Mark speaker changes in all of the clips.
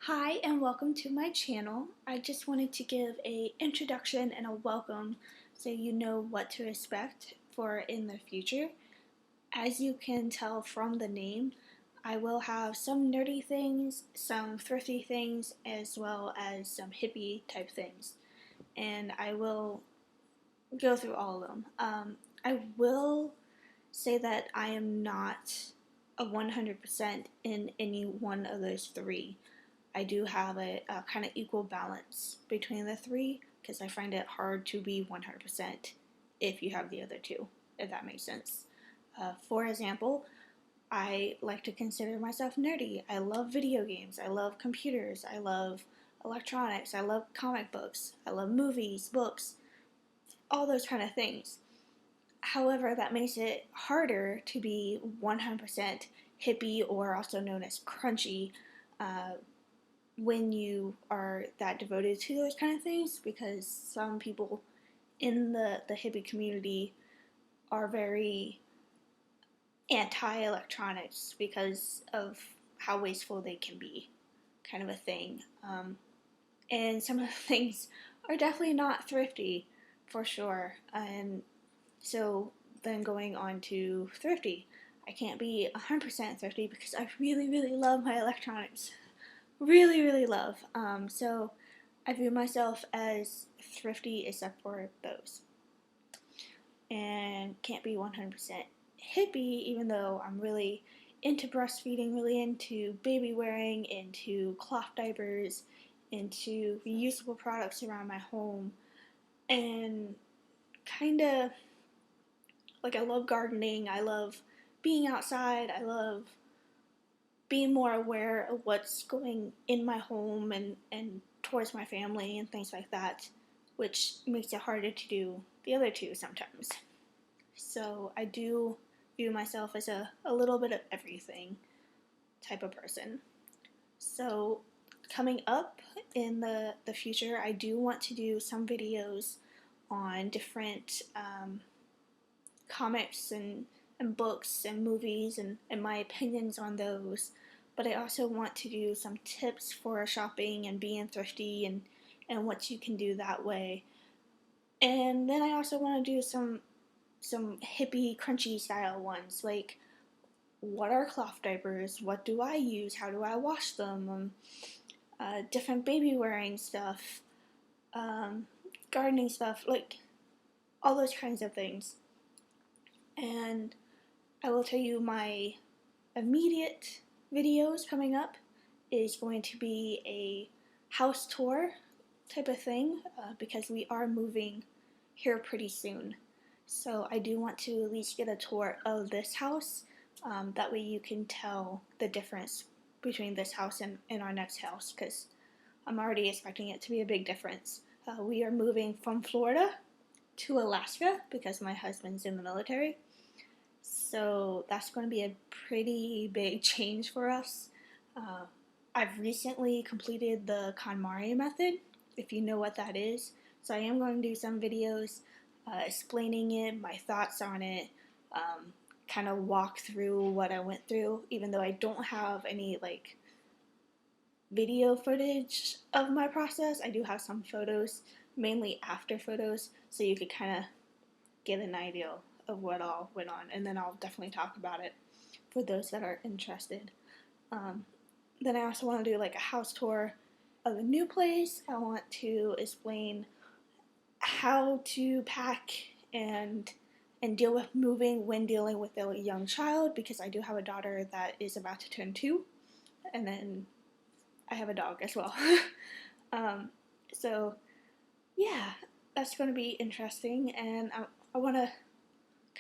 Speaker 1: Hi and welcome to my channel. I just wanted to give a introduction and a welcome so you know what to expect for in the future. As you can tell from the name, I will have some nerdy things, some thrifty things, as well as some hippie type things. And I will go through all of them. I will say that I am not a 100% in any one of those three. I do have a kind of equal balance between the three because I find it hard to be 100% if you have the other two, if that makes sense. For example, I like to consider myself nerdy. I love video games. I love computers. I love electronics. I love comic books. I love movies, books, all those kind of things. However, that makes it harder to be 100% hippie or also known as crunchy when you are that devoted to those kind of things, because some people in the hippie community are very anti-electronics because of how wasteful they can be, kind of a thing. And some of the things are definitely not thrifty, for sure. And so then going on to thrifty, I can't be 100% thrifty because I really, really love my electronics. Really, really love. So I view myself as thrifty except for those. And can't be 100% hippie, even though I'm really into breastfeeding, really into baby wearing, into cloth diapers, into reusable products around my home, and kind of like I love gardening, I love being outside, I love being more aware of what's going in my home and towards my family and things like that, which makes it harder to do the other two sometimes. So I do view myself as a little bit of everything type of person. So coming up in the future, I do want to do some videos on different comics and books and movies and my opinions on those. But I also want to do some tips for shopping and being thrifty and what you can do that way. And then I also want to do some hippie crunchy style ones, like what are cloth diapers, what do I use, how do I wash them, different baby wearing stuff, gardening stuff, like all those kinds of things. And I will tell you my immediate videos coming up is going to be a house tour type of thing because we are moving here pretty soon. So I do want to at least get a tour of this house. That way you can tell the difference between this house and our next house, because I'm already expecting it to be a big difference. We are moving from Florida to Alaska because my husband's in the military. So that's going to be a pretty big change for us. Uh, I've recently completed the KonMari method, if you know what that is. So I am going to do some videos explaining it, my thoughts on it, kind of walk through what I went through, even though I don't have any like video footage of my process. I do have some photos, mainly after photos, so you could kind of get an idea of what all went on, and then I'll definitely talk about it for those that are interested. Then I also want to do like a house tour of a new place. I want to explain how to pack and deal with moving when dealing with a young child, because I do have a daughter that is about to turn 2, and then I have a dog as well. um, so yeah, that's going to be interesting, and I want to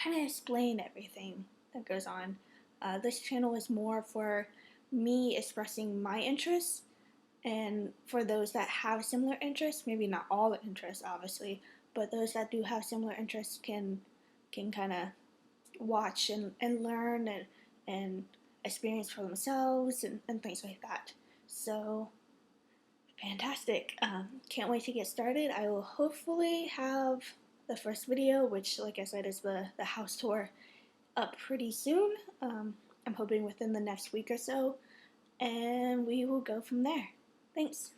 Speaker 1: kind of explain everything that goes on. This channel is more for me expressing my interests, and for those that have similar interests, maybe not all the interests obviously, but those that do have similar interests can kind of watch and learn and experience for themselves and things like that. So fantastic. Can't wait to get started. I will hopefully have the first video, which like I said is the house tour, up pretty soon. I'm hoping within the next week or so, and we will go from there. Thanks.